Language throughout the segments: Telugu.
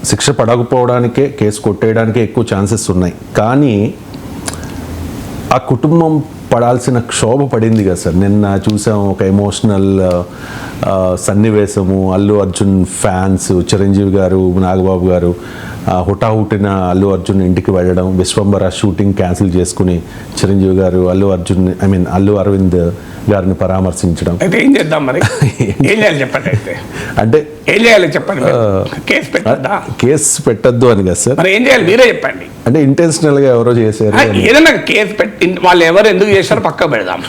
శిక్ష పడకపోవడానికే, కేసు కొట్టేయడానికే ఎక్కువ ఛాన్సెస్ ఉన్నాయి. కానీ ఆ కుటుంబం పడాల్సిన క్షోభ పడింది కదా సార్. నిన్న చూసాం ఒక ఎమోషనల్ సన్నివేశము. అల్లు అర్జున్ ఫ్యాన్స్, చిరంజీవి గారు, నాగబాబు గారు హుటాహుటిన అల్లు అర్జున్ ఇంటికి వెళ్ళడం, విశ్వంబర షూటింగ్ క్యాన్సిల్ చేసుకుని చిరంజీవి గారు అల్లు అరవింద్ గారిని పరామర్శించడం. అయితే ఏం చేద్దాం మరి? ఏం చేయాలి చెప్పండి. అయితే అంటే ఏం చేయాలి చెప్పండి. కేసు పెట్టద్దు అని కదా సార్. మరి ఏం చేయాలి మీరే చెప్పండి. అంటే ఇంటెన్షనల్ గా ఎవరో చేశారు. ఏదైనా కేసు పెట్టి వాళ్ళు ఎవరు ఎందుకు చేశారో పక్క పెడదాం.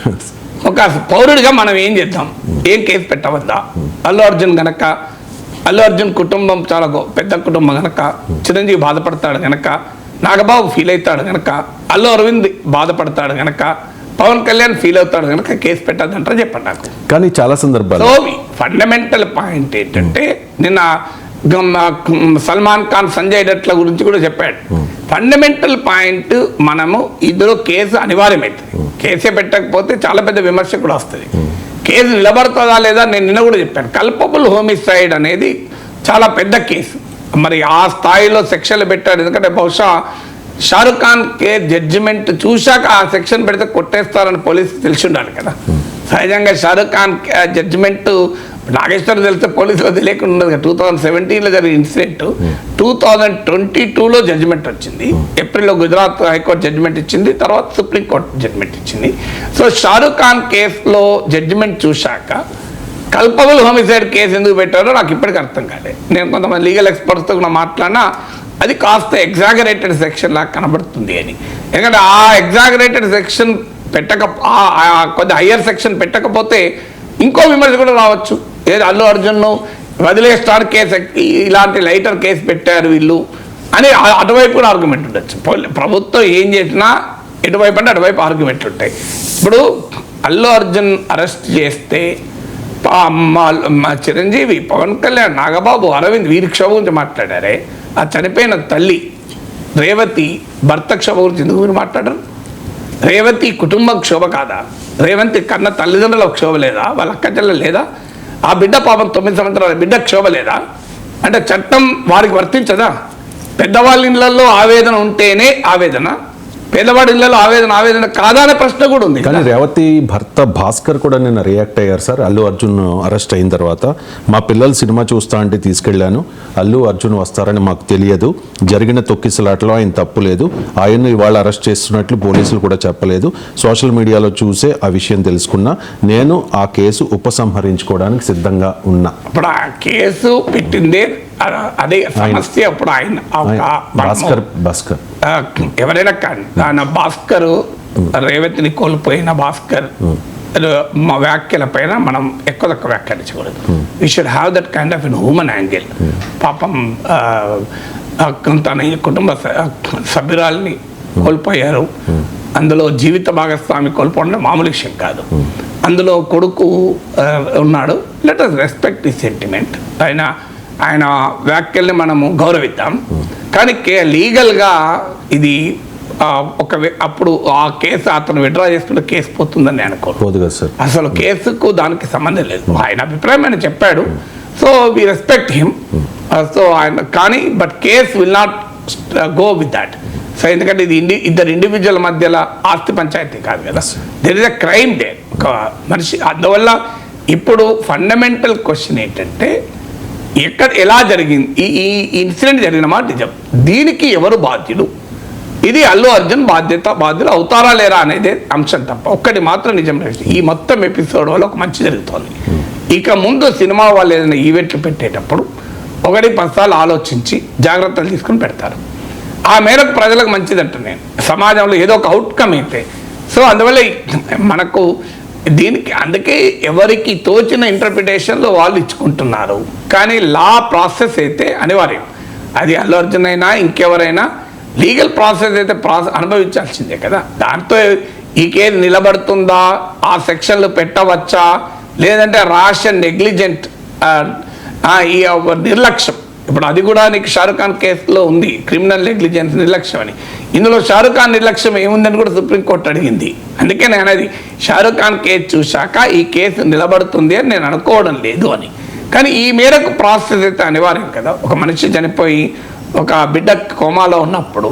ఒక పౌరుడిగా మనం ఏం చేద్దాం? ఏం కేసు పెట్టవద్దా? అల్లు అర్జున్ కుటుంబం చాలా పెద్ద కుటుంబం కనుక, చిరంజీవి బాధపడతాడు కనుక, నాగబాబు ఫీల్ అవుతాడు కనుక, అల్లు అరవింద్ బాధపడతాడు కనుక, పవన్ కళ్యాణ్ ఫీల్ అవుతాడు కనుక కేసు పెట్టద్దంటారా చెప్పండి నాకు. కానీ చాలా సందర్భాలు ఫండమెంటల్ పాయింట్ ఏంటంటే, నిన్న సల్మాన్ ఖాన్ సంజయ్ దత్ల గురించి కూడా చెప్పాడు. ఫండమెంటల్ పాయింట్, మనము ఇందులో కేసు అనివార్యమవుతుంది. కేసే పెట్టకపోతే చాలా పెద్ద విమర్శ కూడా వస్తుంది. కేసు నిలబడుతుందా లేదా నేను నిన్న కూడా చెప్పాను. కల్పబుల్ హోమిసైడ్ అనేది చాలా పెద్ద కేసు. మరి ఆ స్థాయిలో సెక్షన్లు పెట్టాడు. ఎందుకంటే బహుశా షారుఖ్ ఖాన్ కేసు జడ్జిమెంట్ చూశాక ఆ సెక్షన్ పెడితే కొట్టేస్తారని పోలీసు తెలిసి ఉండాలి కదా. సహజంగా షారుఖ్ ఖాన్ జడ్జిమెంట్ నాగేశ్వర్ తెలిస్తే పోలీసులో తెలియకుండా ఉండదు కదా. 2017లో జరిగిన ఇన్సిడెంట్ 2022లో జడ్జిమెంట్ వచ్చింది. ఏప్రిల్లో గుజరాత్ హైకోర్టు జడ్జిమెంట్ ఇచ్చింది, తర్వాత సుప్రీంకోర్టు జడ్జిమెంట్ ఇచ్చింది. సో షారుఖ్ ఖాన్ కేసులో జడ్జిమెంట్ చూశాక కల్పబుల్ హోమిసైడ్ కేసు ఎందుకు పెట్టారో నాకు ఇప్పటికీ అర్థం కాలేదు. నేను కొంతమంది లీగల్ ఎక్స్పర్ట్స్తో కూడా మాట్లాడినా అది కాస్త ఎగ్జాగరేటెడ్ సెక్షన్ లాగా కనబడుతుంది అని. ఎందుకంటే ఆ ఎగ్జాగరేటెడ్ సెక్షన్ కొద్ది హయ్యర్ సెక్షన్ పెట్టకపోతే ఇంకో విమర్శ కూడా రావచ్చు. ఏది అల్లు అర్జున్ను వదిలేస్తారు కేసు, ఇలాంటి లైటర్ కేసు పెట్టారు వీళ్ళు అని అటువైపు కూడా ఆర్గ్యుమెంట్ ఉండొచ్చు. ప్రభుత్వం ఏం చేసినా ఎటువైపు అంటే అటువైపు ఆర్గ్యుమెంట్లు ఉంటాయి. ఇప్పుడు అల్లు అర్జున్ అరెస్ట్ చేస్తే మా చిరంజీవి, పవన్ కళ్యాణ్, నాగబాబు, అరవింద్ వీరి క్షోభ గురించి మాట్లాడారే. ఆ చనిపోయిన తల్లి రేవతి భర్త క్షోభ గురించి ఎందుకు మీరు మాట్లాడరు? రేవతి కుటుంబం క్షోభ కాదా? రేవంతి కన్న తల్లిదండ్రుల క్షోభ లేదా? వాళ్ళ అక్క చెల్లెలు లేదా? ఆ బిడ్డ పాపం 9 సంవత్సరాల బిడ్డ క్షోభ లేదా? అంటే చట్టం వారికి వర్తించదా? పెద్దవాళ్ళ ఇళ్లలో ఆవేదన ఉంటేనే ఆవేదన, పేదవాడి ఇళ్లలో ఆవేదన కాదా అనే ప్రశ్న కూడా ఉంది. కానీ రేవతి భర్త భాస్కర్ కూడా నిన్న రియాక్ట్ అయ్యారు సార్. అల్లు అర్జున్ అరెస్ట్ అయిన తర్వాత, మా పిల్లలు సినిమా చూస్తా అంటే తీసుకెళ్లాను, అల్లు అర్జున్ వస్తారని మాకు తెలియదు, జరిగిన తొక్కిసలాటలో ఆయన తప్పు లేదు, ఆయన్ను ఇవాళ అరెస్ట్ చేస్తున్నట్లు పోలీసులు కూడా చెప్పలేదు, సోషల్ మీడియాలో చూసే ఆ విషయం తెలుసుకున్నా, నేను ఆ కేసు ఉపసంహరించుకోవడానికి సిద్ధంగా ఉన్నా. అప్పుడు ఆ కేసు పెట్టిందే అదే సమస్య. అప్పుడు ఆయన భాస్కర్ ఎవరైనా కానీ ఆయన భాస్కర్, రేవతిని కోల్పోయిన భాస్కర్ మా వ్యాఖ్యల పైన మనం ఎక్కువ తక్కువ వ్యాఖ్యానించకూడదు. We should have that kind of an human angle. పాపం తన కుటుంబ సభ్యురాల్ని కోల్పోయారు. అందులో జీవిత భాగస్వామి కోల్పోవడం మామూలు విషయం కాదు. అందులో కొడుకు ఉన్నాడు. Let us respect the sentiment. ఆయన వ్యాఖ్యల్ని మనము గౌరవిద్దాం. కానీ లీగల్గా ఇది అప్పుడు ఆ కేసు అతను విడ్రా చేసుకుంటే కేసు పోతుందని అనుకోదు. అసలు కేసుకు దానికి సంబంధం లేదు. ఆయన అభిప్రాయం ఆయన చెప్పాడు. So we respect him. So ఆయన కానీ but case will not go with that. So ఎందుకంటే ఇది ఇద్దరు ఇండివిజువల్ మధ్యలో ఆస్తి పంచాయతీ కాదు కదా. There is a crime day మనిషి. అందువల్ల ఇప్పుడు ఫండమెంటల్ క్వశ్చన్ ఏంటంటే, ఎలా జరిగింది ఈ ఇన్సిడెంట్ జరిగిన మాట నిజం, దీనికి ఎవరు బాధ్యుడు? ఇది అల్లు అర్జున్ బాధ్యులు అవుతారా లేరా అనేది అంశం తప్ప ఒక్కటి మాత్రం నిజం. ఈ మొత్తం ఎపిసోడ్ వల్ల ఒక మంచి జరుగుతోంది. ఇక ముందు సినిమా వాళ్ళు ఏదైనా ఈవెంట్లు పెట్టేటప్పుడు 1-10 సార్లు ఆలోచించి జాగ్రత్తలు తీసుకుని పెడతారు. ఆ మేరకు ప్రజలకు మంచిదంట నేను, సమాజంలో ఏదో ఒక అవుట్కమ్ అయితే. సో అందువల్ల మనకు దీనికి అందుకే ఎవరికి తోచిన ఇంటర్ప్రిటేషన్లో వాళ్ళు ఇచ్చుకుంటున్నారు. కానీ లా ప్రాసెస్ అయితే అనివార్యం. అది అల్లు అర్జున్ అయినా ఇంకెవరైనా లీగల్ ప్రాసెస్ అయితే అనుభవించాల్సిందే కదా. దాంతో ఈ కేసు నిలబడుతుందా, ఆ సెక్షన్లు పెట్టవచ్చా, లేదంటే ర్యాష్ అండ్ నెగ్లిజెంట్ ఈ నిర్లక్ష్యం. ఇప్పుడు అది కూడా నీకు షారుఖ్ ఖాన్ కేసులో ఉంది, క్రిమినల్ నెగ్లిజెన్స్ నిర్లక్ష్యం అని. ఇందులో షారుఖ్ ఖాన్ నిర్లక్ష్యం ఏముందని కూడా సుప్రీంకోర్టు అడిగింది. అందుకే నేను అనేది షారుఖ్ ఖాన్ కేసు చూశాక ఈ కేసు నిలబడుతుంది అని నేను అనుకోవడం లేదు అని. కానీ ఈ మేరకు ప్రాసెస్ అయితే అనివార్యం కదా. ఒక మనిషి చనిపోయి ఒక బిడ్డ కోమాలో ఉన్నప్పుడు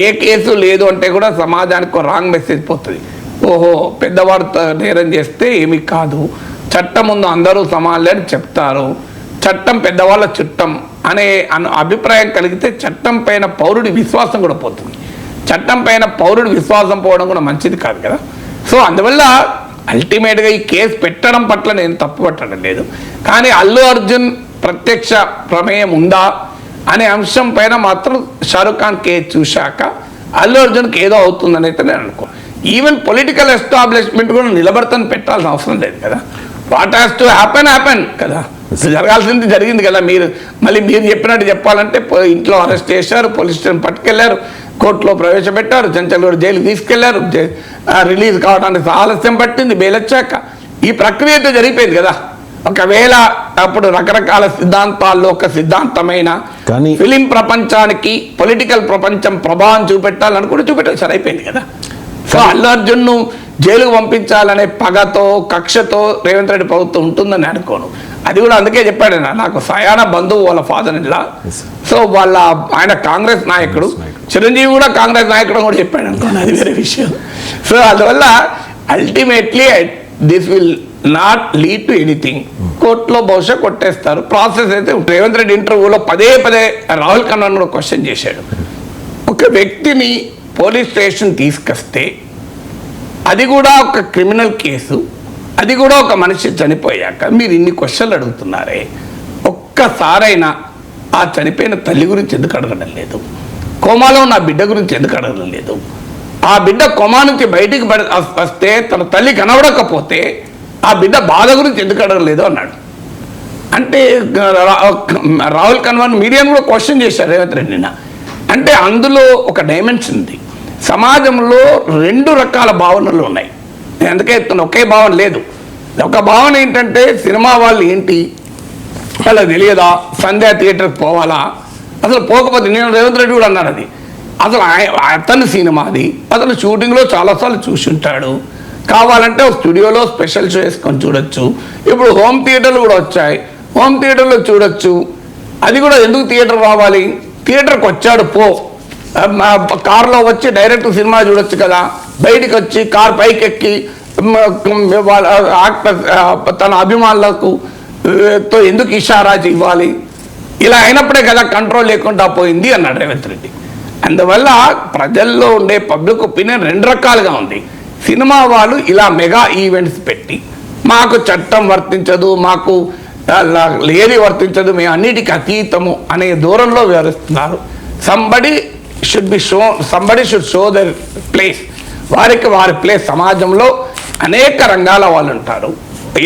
ఏ కేసు లేదు అంటే కూడా సమాజానికి రాంగ్ మెసేజ్ పోతుంది. ఓహో, పెద్దవాడు నేరం చేస్తే ఏమీ కాదు, చట్టం ముందు అందరూ సమానులే అని చెప్తారు, చట్టం పెద్దవాళ్ళ చుట్టం అనే అభిప్రాయం కలిగితే చట్టం పైన పౌరుడి విశ్వాసం కూడా పోతుంది. చట్టం పైన పౌరుడి విశ్వాసం పోవడం కూడా మంచిది కాదు కదా. సో అందువల్ల అల్టిమేట్గా ఈ కేసు పెట్టడం పట్ల నేను తప్పు పట్టడం లేదు. కానీ అల్లు అర్జున్ ప్రత్యక్ష ప్రమేయం ఉందా అనే అంశం పైన మాత్రం షారుఖ్ ఖాన్ కేసు చూశాక అల్లు అర్జున్కి ఏదో అవుతుందని అయితే నేను అనుకో. ఈవెన్ పొలిటికల్ ఎస్టాబ్లిష్మెంట్ కూడా నిలబడతాను పెట్టాల్సిన అవసరం లేదు కదా. వాట్ హ్యాస్ టు హ్యాపెన్ కదా, జరగాల్సింది జరిగింది కదా. మీరు చెప్పినట్టు చెప్పాలంటే ఇంట్లో అరెస్ట్ చేశారు, పోలీస్ స్టేషన్ పట్టుకెళ్లారు, కోర్టులో ప్రవేశపెట్టారు, చెంచలూరు జైలుకి తీసుకెళ్లారు, రిలీజ్ కావడానికి ఆలస్యం పట్టింది, బెయిల్ వచ్చాక. ఈ ప్రక్రియ అయితే జరిగిపోయింది కదా. ఒకవేళ అప్పుడు రకరకాల సిద్ధాంతాల్లో ఒక సిద్ధాంతమైన ఫిలిం ప్రపంచానికి పొలిటికల్ ప్రపంచం ప్రభావం చూపెట్టాలని చూపెట్టాలి, సరైపోయింది కదా. సో అల్లు అర్జున్ను జైలుకు పంపించాలనే పగతో కక్షతో రేవంత్ రెడ్డి ప్రభుత్వం ఉంటుందని అనుకోను. అది కూడా అందుకే చెప్పాడు, నాకు సయాన బంధువు వాళ్ళ ఫాదర్ ఇలా. సో ఆయన కాంగ్రెస్ నాయకుడు, చిరంజీవి కూడా కాంగ్రెస్ నాయకుడు కూడా చెప్పాడు అనుకోండి, అది వేరే విషయం. సో అందువల్ల ultimately this will not lead to anything. కోర్టులో బహుశా కొట్టేస్తారు. ప్రాసెస్ అయితే రేవంత్ రెడ్డి ఇంటర్వ్యూలో పదే రాహుల్ ఖన్నాను కూడా క్వశ్చన్ చేశాడు. ఒక వ్యక్తిని పోలీస్ స్టేషన్ తీసుకొస్తే అది కూడా ఒక క్రిమినల్ కేసు, అది కూడా ఒక మనిషి చనిపోయాక మీరు ఇన్ని క్వశ్చన్లు అడుగుతున్నారే, ఒక్కసారైనా ఆ చనిపోయిన తల్లి గురించి ఎందుకు అడగడం లేదు? కోమాలో ఉన్న బిడ్డ గురించి ఎందుకు అడగడం లేదు? ఆ బిడ్డ కోమా నుంచి బయటికి వస్తే తన తల్లి కనబడకపోతే ఆ బిడ్డ బాధ గురించి ఎందుకు అడగలేదు అన్నాడు. అంటే రాహుల్ ఖన్నాను మీడియాను కూడా క్వశ్చన్ చేశారు రేవంత్ రెడ్డిని. అంటే అందులో ఒక డైమెన్షన్ ఉంది. సమాజంలో రెండు రకాల భావనలు ఉన్నాయి. నేను అందుకే ఒకే భావన లేదు. ఒక భావన ఏంటంటే సినిమా వాళ్ళు ఏంటి వాళ్ళకి తెలియదా, సంధ్యా థియేటర్కి పోవాలా, అసలు పోకపోతే నేను రేవంత్ రెడ్డి కూడా అన్నాడు అది అసలు అతని సినిమా, అది అతను షూటింగ్లో చాలాసార్లు చూసి ఉంటాడు, కావాలంటే ఒక స్టూడియోలో స్పెషల్ షో వేసుకొని చూడొచ్చు. ఇప్పుడు హోమ్ థియేటర్లు కూడా వచ్చాయి, హోమ్ థియేటర్లో చూడొచ్చు. అది కూడా ఎందుకు థియేటర్ రావాలి? థియేటర్కి వచ్చాడు పో, కారులో వచ్చి డైరెక్ట్ సినిమా చూడొచ్చు కదా. బయటికి వచ్చి కార్ పైకెక్కి తన అభిమానులకు తో ఎందుకు ఇషారా ఇవ్వాలి? ఇలా అయినప్పుడే కదా కంట్రోల్ లేకుండా పోయింది అన్నాడు రేవంత్ రెడ్డి. అందువల్ల ప్రజల్లో ఉండే పబ్లిక్ ఒపీనియన్ రెండు రకాలుగా ఉంది. సినిమా వాళ్ళు ఇలా మెగా ఈవెంట్స్ పెట్టి మాకు చట్టం వర్తించదు, మాకు ఏది వర్తించదు, మేము అన్నిటికీ అతీతము అనే దూరంలో వ్యవహరిస్తున్నారు. Somebody should show their place. వారికి వారి ప్లేస్. సమాజంలో అనేక రంగాల వాళ్ళు ఉంటారు,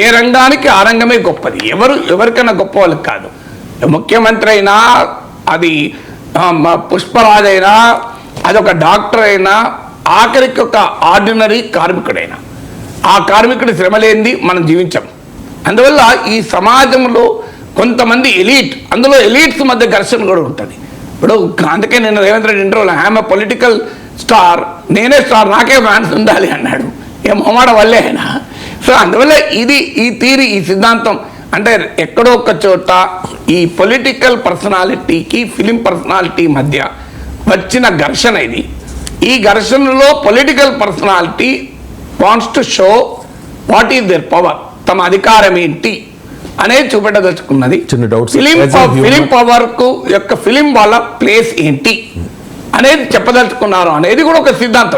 ఏ రంగానికి ఆ రంగమే గొప్పది, ఎవరికైనా గొప్ప వాళ్ళకి కాదు. ముఖ్యమంత్రి అయినా, అది పుష్పరాజ్ అయినా, అదొక డాక్టర్ అయినా, ఆఖరికి ఒక ఆర్డినరీ కార్మికుడైనా, ఆ కార్మికుడి శ్రమ లేనిది మనం జీవించాం. అందువల్ల ఈ సమాజంలో కొంతమంది ఎలీట్, అందులో ఎలీట్స్ మధ్య ఘర్షణ కూడా ఉంటుంది. ఇప్పుడు అందుకే నేను రేవంత్ రెడ్డి ఇంటర్వ్యూలో ఐఎమ్ ఏ పొలిటికల్ స్టార్, నేనే స్టార్, నాకే ఫ్యాన్స్ ఉండాలి అన్నాడు. ఏ మొహమాట వల్లే అయినా. సో అందువల్ల ఈ సిద్ధాంతం అంటే ఎక్కడో ఒక చోట ఈ పొలిటికల్ పర్సనాలిటీకి ఫిలిం పర్సనాలిటీ మధ్య వచ్చిన ఘర్షణ ఇది. ఈ ఘర్షణలో political personality wants to show what is their power, తమ అధికారం ఏంటి అనేది చూపెట్టదలుచుకున్నది. ఫిలిం పవర్ కు యొక్క ఫిలిం వాళ్ళ ప్లేస్ ఏంటి అనేది చెప్పదలుచుకున్నారు అనేది కూడా ఒక సిద్ధాంతం.